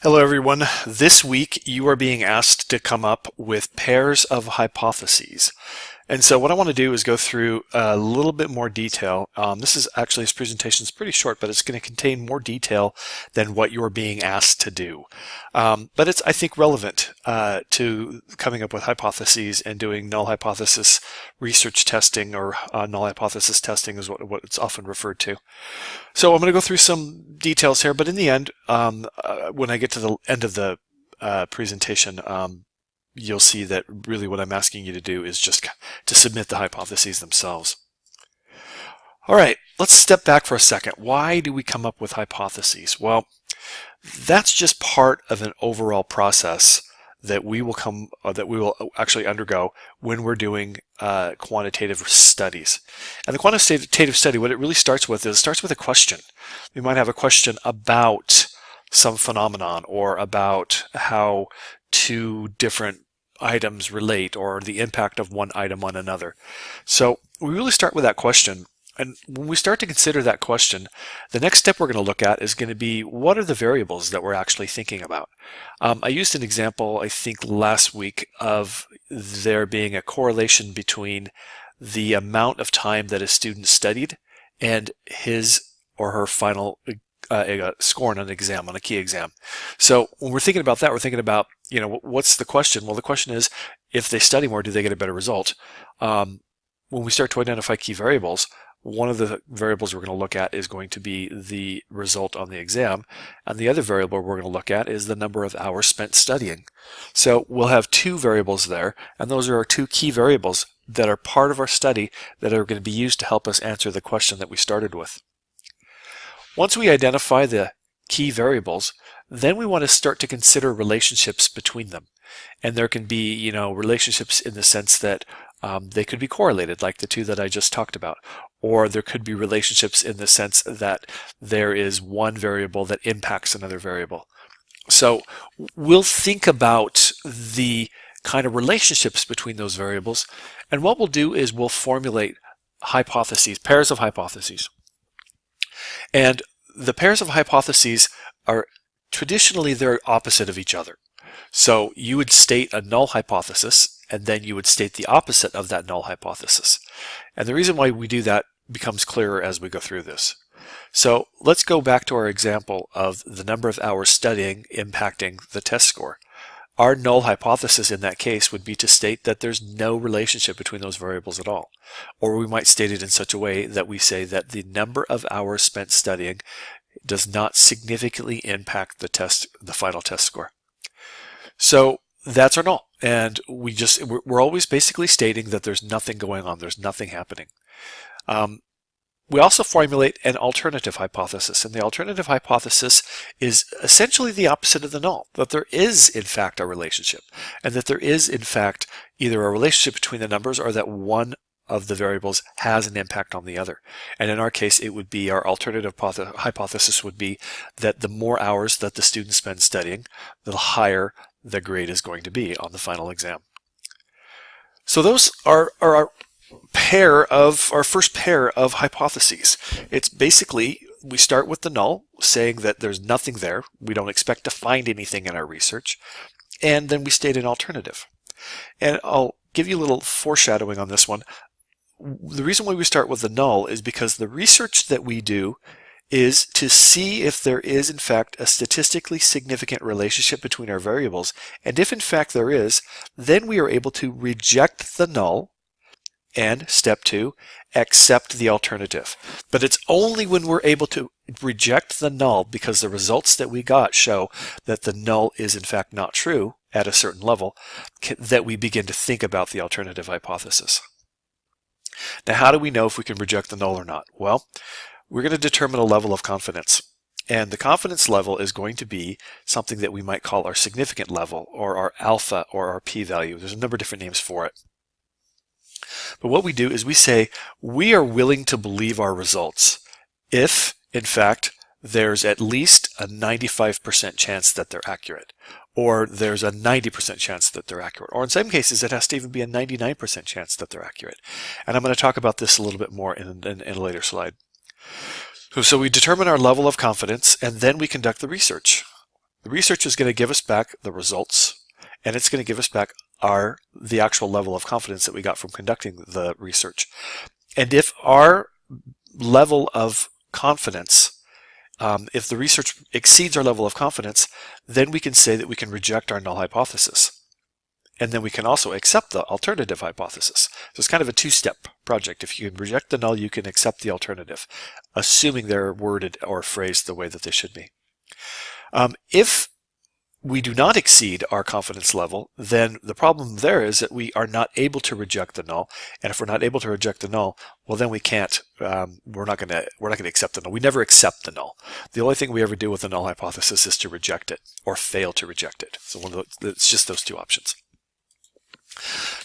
Hello everyone. This week you are being asked to come up with pairs of hypotheses. And so what I want to do is go through a little bit more detail. This presentation is pretty short, but it's going to contain more detail than what you're being asked to do. But it's, I think, relevant to coming up with hypotheses and doing null hypothesis research testing, or null hypothesis testing is what it's often referred to. So I'm going to go through some details here, but in the end, when I get to the end of the presentation, you'll see that really what I'm asking you to do is just to submit the hypotheses themselves. All right, let's step back for a second. Why do we come up with hypotheses? Well, that's just part of an overall process that we will actually undergo when we're doing quantitative studies. And the quantitative study, what it really starts with a question. We might have a question about some phenomenon, or about how two different items relate, or the impact of one item on another. So we really start with that question. And when we start to consider that question, the next step we're going to look at is going to be, what are the variables that we're actually thinking about? I used an example, I think last week, of there being a correlation between the amount of time that a student studied and his or her final score on an exam, on a key exam. So when we're thinking about that, we're thinking about, what's the question? Well, the question is, if they study more, do they get a better result? When we start to identify key variables, one of the variables we're going to look at is going to be the result on the exam, and the other variable we're going to look at is the number of hours spent studying. So we'll have two variables there, and those are our two key variables that are part of our study that are going to be used to help us answer the question that we started with. Once we identify the key variables, then we want to start to consider relationships between them. And there can be, relationships in the sense that they could be correlated, like the two that I just talked about. Or there could be relationships in the sense that there is one variable that impacts another variable. So we'll think about the kind of relationships between those variables. And what we'll do is we'll formulate hypotheses, pairs of hypotheses. And the pairs of hypotheses are traditionally they're opposite of each other. So you would state a null hypothesis, and then you would state the opposite of that null hypothesis. And the reason why we do that becomes clearer as we go through this. So let's go back to our example of the number of hours studying impacting the test score. Our null hypothesis in that case would be to state that there's no relationship between those variables at all. Or we might state it in such a way that we say that the number of hours spent studying does not significantly impact the final test score. So that's our null. And we're always basically stating that there's nothing going on, there's nothing happening. We also formulate an alternative hypothesis, and the alternative hypothesis is essentially the opposite of the null, that there is in fact a relationship, and that there is in fact either a relationship between the numbers, or that one of the variables has an impact on the other. And in our case, it would be, our alternative hypothesis would be that the more hours that the student spends studying, the higher the grade is going to be on the final exam. So those are our first pair of hypotheses. It's basically, we start with the null, saying that there's nothing there. We don't expect to find anything in our research. And then we state an alternative. And I'll give you a little foreshadowing on this one. The reason why we start with the null is because the research that we do is to see if there is in fact a statistically significant relationship between our variables. And if in fact there is, then we are able to reject the null, and step 2, accept the alternative. But it's only when we're able to reject the null, because the results that we got show that the null is in fact not true at a certain level, that we begin to think about the alternative hypothesis. Now, how do we know if we can reject the null or not? Well, we're going to determine a level of confidence. And the confidence level is going to be something that we might call our significant level, or our alpha, or our p-value. There's a number of different names for it. But what we do is we say we are willing to believe our results if, in fact, there's at least a 95% chance that they're accurate, or there's a 90% chance that they're accurate, or in some cases it has to even be a 99% chance that they're accurate. And I'm going to talk about this a little bit more in a later slide. So we determine our level of confidence, and then we conduct the research. The research is going to give us back the results, and it's going to give us back the actual level of confidence that we got from conducting the research. And if our level of confidence, if the research exceeds our level of confidence, then we can say that we can reject our null hypothesis. And then we can also accept the alternative hypothesis. So it's kind of a two-step project. If you can reject the null, you can accept the alternative, assuming they're worded or phrased the way that they should be. If we do not exceed our confidence level, then the problem there is that we are not able to reject the null. And if we're not able to reject the null, well, then we can't. We're not going to accept the null. We never accept the null. The only thing we ever do with the null hypothesis is to reject it or fail to reject it. So it's just those two options.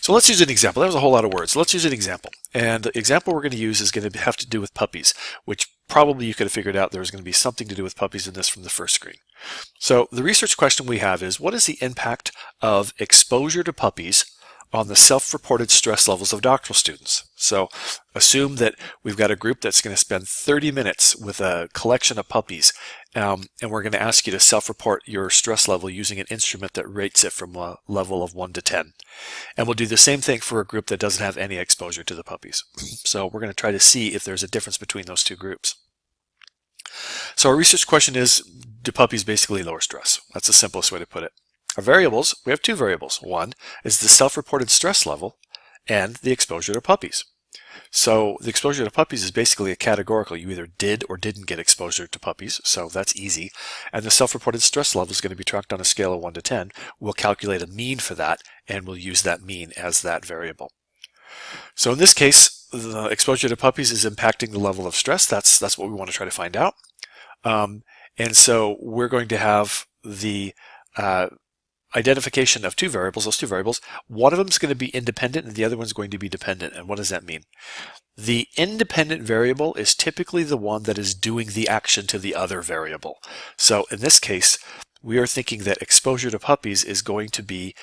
So let's use an example. That was a whole lot of words. Let's use an example. And the example we're going to use is going to have to do with puppies, which probably you could have figured out there was going to be something to do with puppies in this from the first screen. So the research question we have is, what is the impact of exposure to puppies on the self-reported stress levels of doctoral students? So assume that we've got a group that's going to spend 30 minutes with a collection of puppies, and we're going to ask you to self-report your stress level using an instrument that rates it from a level of 1 to 10. And we'll do the same thing for a group that doesn't have any exposure to the puppies. So we're going to try to see if there's a difference between those two groups. So our research question is, do puppies basically lower stress? That's the simplest way to put it. Our variables, we have two variables. One is the self-reported stress level and the exposure to puppies. So the exposure to puppies is basically a categorical. You either did or didn't get exposure to puppies, so that's easy. And the self-reported stress level is going to be tracked on a scale of 1 to 10. We'll calculate a mean for that, and we'll use that mean as that variable. So in this case, the exposure to puppies is impacting the level of stress. That's what we want to try to find out. And so we're going to have the identification of two variables, those two variables. One of them is going to be independent and the other one's going to be dependent. And what does that mean? The independent variable is typically the one that is doing the action to the other variable. So in this case, we are thinking that exposure to puppies is going to be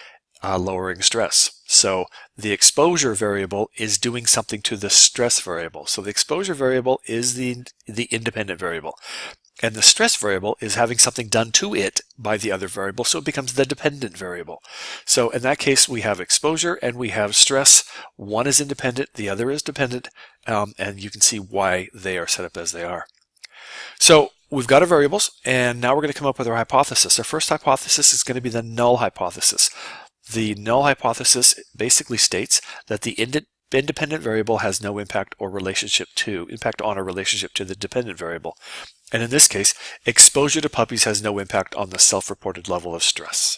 lowering stress. So the exposure variable is doing something to the stress variable. So the exposure variable is the independent variable. And the stress variable is having something done to it by the other variable, so it becomes the dependent variable. So in that case, we have exposure and we have stress. One is independent, the other is dependent, and you can see why they are set up as they are. So we've got our variables, and now we're going to come up with our hypothesis. Our first hypothesis is going to be the null hypothesis. The null hypothesis basically states that the independent variable has no impact on a relationship to the dependent variable. And in this case, exposure to puppies has no impact on the self-reported level of stress.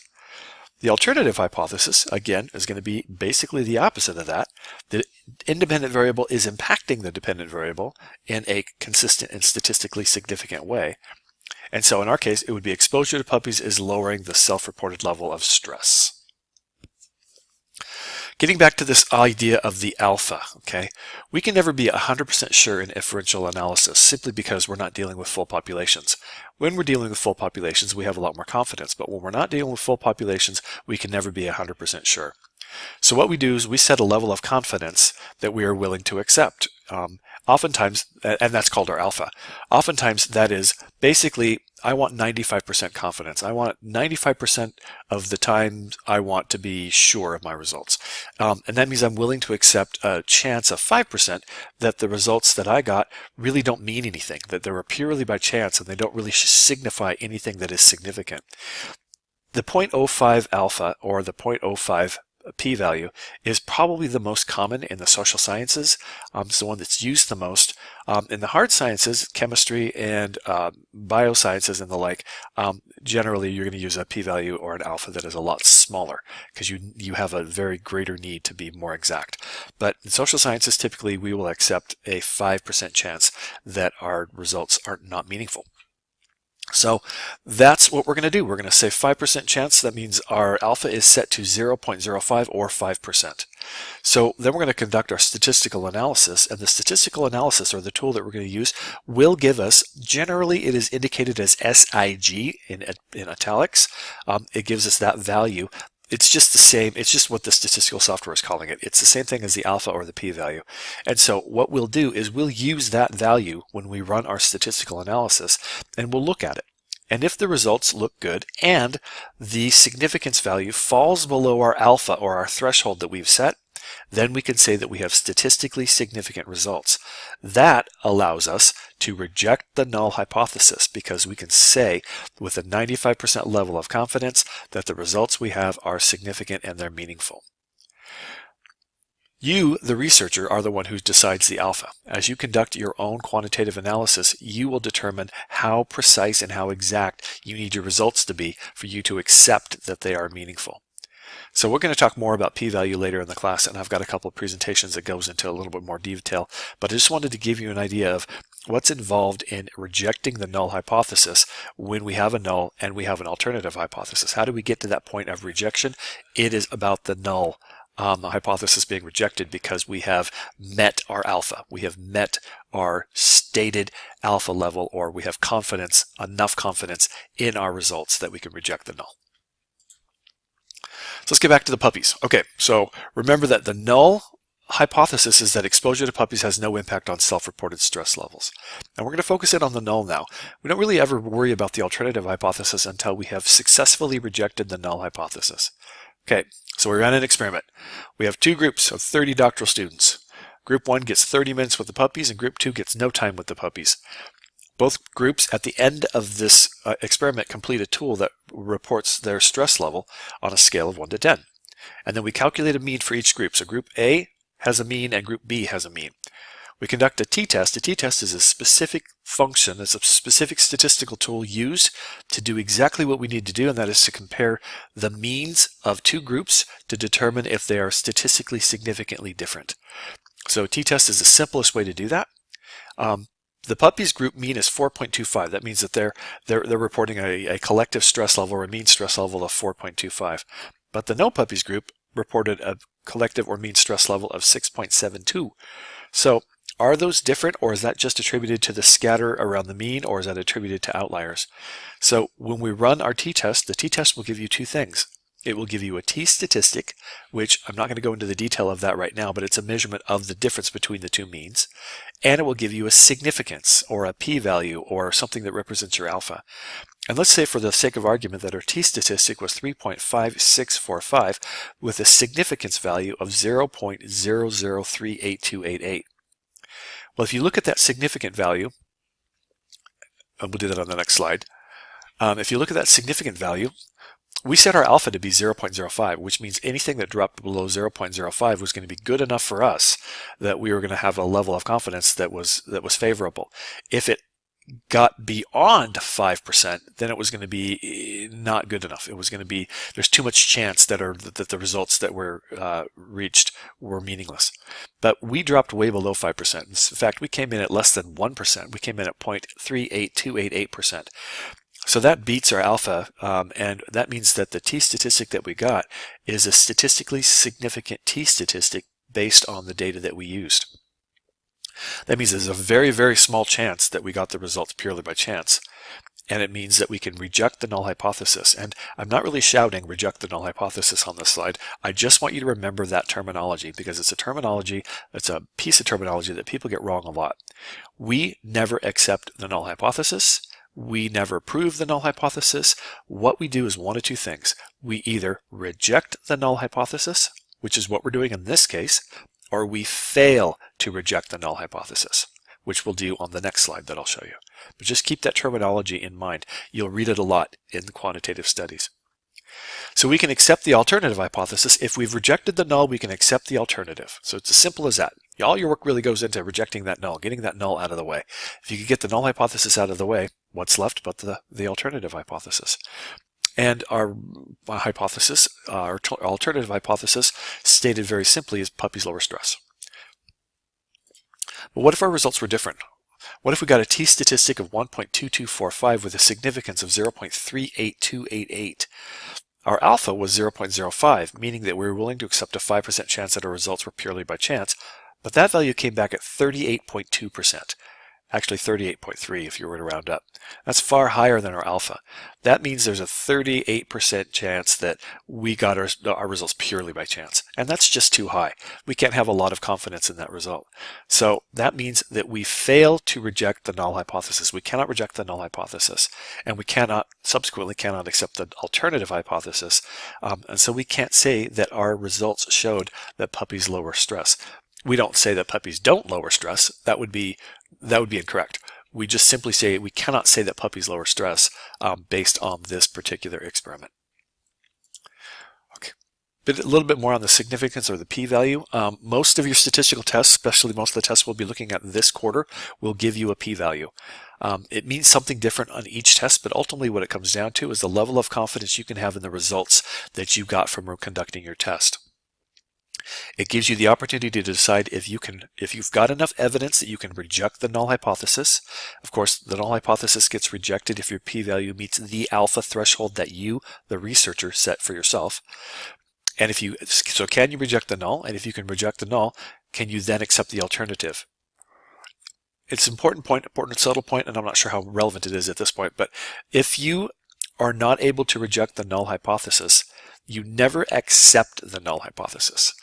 The alternative hypothesis, again, is going to be basically the opposite of that. The independent variable is impacting the dependent variable in a consistent and statistically significant way. And so in our case, it would be exposure to puppies is lowering the self-reported level of stress. Getting back to this idea of the alpha, okay, we can never be 100% sure in inferential analysis simply because we're not dealing with full populations. When we're dealing with full populations, we have a lot more confidence, but when we're not dealing with full populations, we can never be 100% sure. So what we do is we set a level of confidence that we are willing to accept. Oftentimes, and that's called our alpha. Oftentimes that is basically, I want 95% confidence. I want 95% of the time I want to be sure of my results. And that means I'm willing to accept a chance of 5% that the results that I got really don't mean anything, that they were purely by chance and they don't really signify anything that is significant. The 0.05 alpha or the 0.05 p-value is probably the most common in the social sciences. It's the one that's used the most. In the hard sciences, chemistry and biosciences and the like, generally you're going to use a p-value or an alpha that is a lot smaller because you have a very greater need to be more exact. But in social sciences, typically we will accept a 5% chance that our results are not meaningful. So that's what we're going to do. We're going to say 5% chance. That means our alpha is set to 0.05 or 5%. So then we're going to conduct our statistical analysis, and the statistical analysis, or the tool that we're going to use, will give us, generally it is indicated as SIG in italics. It gives us that value. It's just the same. It's just what the statistical software is calling it. It's the same thing as the alpha or the p-value. And so what we'll do is we'll use that value when we run our statistical analysis, and we'll look at it. And if the results look good and the significance value falls below our alpha or our threshold that we've set, then we can say that we have statistically significant results. That allows us to reject the null hypothesis because we can say with a 95% level of confidence that the results we have are significant and they're meaningful. You, the researcher, are the one who decides the alpha. As you conduct your own quantitative analysis, you will determine how precise and how exact you need your results to be for you to accept that they are meaningful. So we're going to talk more about p-value later in the class, and I've got a couple of presentations that goes into a little bit more detail, but I just wanted to give you an idea of what's involved in rejecting the null hypothesis when we have a null and we have an alternative hypothesis. How do we get to that point of rejection? It is about the null the hypothesis being rejected because we have met our alpha. We have met our stated alpha level, or we have confidence, enough confidence in our results that we can reject the null. So let's get back to the puppies. Okay, so remember that the null hypothesis is that exposure to puppies has no impact on self-reported stress levels. And we're going to focus in on the null now. We don't really ever worry about the alternative hypothesis until we have successfully rejected the null hypothesis. Okay, so we ran an experiment. We have two groups of 30 doctoral students. Group 1 gets 30 minutes with the puppies and Group 2 gets no time with the puppies. Both groups at the end of this experiment complete a tool that reports their stress level on a scale of 1 to 10. And then we calculate a mean for each group. So Group A has a mean and Group B has a mean. We conduct a t-test. A t-test is a specific function, it's a specific statistical tool used to do exactly what we need to do, and that is to compare the means of two groups to determine if they are statistically significantly different. So t-test is the simplest way to do that. The puppies group mean is 4.25. That means that they're reporting a collective stress level or a mean stress level of 4.25. But the no puppies group reported a collective or mean stress level of 6.72. So are those different, or is that just attributed to the scatter around the mean, or is that attributed to outliers? So when we run our t-test, the t-test will give you two things. It will give you a t-statistic, which I'm not going to go into the detail of that right now, but it's a measurement of the difference between the two means. And it will give you a significance, or a p-value, or something that represents your alpha. And let's say for the sake of argument that our t-statistic was 3.5645 with a significance value of 0.00382888. Well, if you look at that significant value, and we'll do that on the next slide, if you look at that significant value, we set our alpha to be 0.05, which means anything that dropped below 0.05 was going to be good enough for us that we were going to have a level of confidence that was favorable. If it got beyond 5%, then it was going to be not good enough. It was going to be, there's too much chance that the results that were reached were meaningless. But we dropped way below 5%. In fact, we came in at less than 1%. We came in at 0.38288%. So that beats our alpha, and that means that the t-statistic that we got is a statistically significant t-statistic based on the data that we used. That means there's a very, very small chance that we got the results purely by chance. And it means that we can reject the null hypothesis. And I'm not really shouting reject the null hypothesis on this slide. I just want you to remember that terminology because it's a terminology, it's a piece of terminology that people get wrong a lot. We never accept the null hypothesis. We never prove the null hypothesis. What we do is one of two things. We either reject the null hypothesis, which is what we're doing in this case, or we fail to reject the null hypothesis, which we'll do on the next slide that I'll show you. But just keep that terminology in mind. You'll read it a lot in quantitative studies. So we can accept the alternative hypothesis. If we've rejected the null, we can accept the alternative. So it's as simple as that. All your work really goes into rejecting that null, getting that null out of the way. If you could get the null hypothesis out of the way, what's left but the alternative hypothesis? And our hypothesis, our alternative hypothesis, stated very simply, is puppies lower stress. But what if our results were different? What if we got a t-statistic of 1.2245 with a significance of 0.38288? Our alpha was 0.05, meaning that we were willing to accept a 5% chance that our results were purely by chance, but that value came back at 38.2%. Actually 38.3 if you were to round up. That's far higher than our alpha. That means there's a 38% chance that we got our results purely by chance. And that's just too high. We can't have a lot of confidence in that result. So that means that we fail to reject the null hypothesis. We cannot reject the null hypothesis. And we subsequently cannot accept the alternative hypothesis. And so we can't say that our results showed that puppies lower stress. We don't say that puppies don't lower stress. That would be incorrect. We just simply say we cannot say that puppies lower stress based on this particular experiment. Okay, but a little bit more on the significance or the p-value. Most of your statistical tests, especially most of the tests we'll be looking at this quarter, will give you a p-value. It means something different on each test, but ultimately what it comes down to is the level of confidence you can have in the results that you got from conducting your test. It gives you the opportunity to decide if you've got enough evidence that you can reject the null hypothesis. Of course, the null hypothesis gets rejected if your p-value meets the alpha threshold that you, the researcher, set for yourself. And so can you reject the null? And if you can reject the null, can you then accept the alternative? It's an important subtle point, and I'm not sure how relevant it is at this point, but if you are not able to reject the null hypothesis, you never accept the null hypothesis.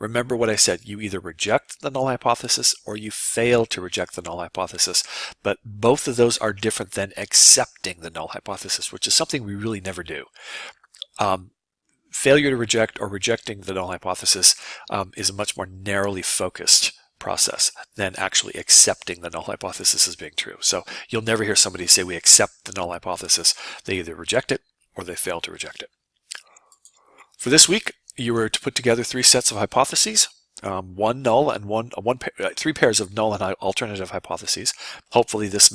Remember what I said, you either reject the null hypothesis or you fail to reject the null hypothesis, but both of those are different than accepting the null hypothesis, which is something we really never do. Failure to reject or rejecting the null hypothesis is a much more narrowly focused process than actually accepting the null hypothesis as being true. So you'll never hear somebody say we accept the null hypothesis. They either reject it or they fail to reject it. For this week, you were to put together 3 sets of hypotheses, one null and three pairs of null and alternative hypotheses. Hopefully this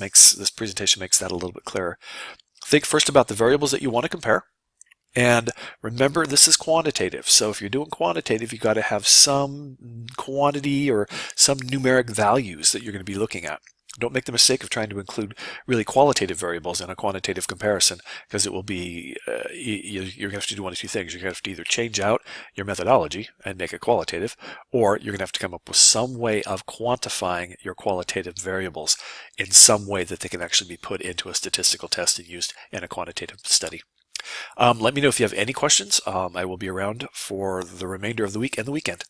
presentation makes that a little bit clearer. Think first about the variables that you want to compare. And remember, this is quantitative. So if you're doing quantitative, you've got to have some quantity or some numeric values that you're going to be looking at. Don't make the mistake of trying to include really qualitative variables in a quantitative comparison, because it will be, you're going to have to do one of 2 things. You're going to have to either change out your methodology and make it qualitative, or you're going to have to come up with some way of quantifying your qualitative variables in some way that they can actually be put into a statistical test and used in a quantitative study. Let me know if you have any questions. I will be around for the remainder of the week and the weekend.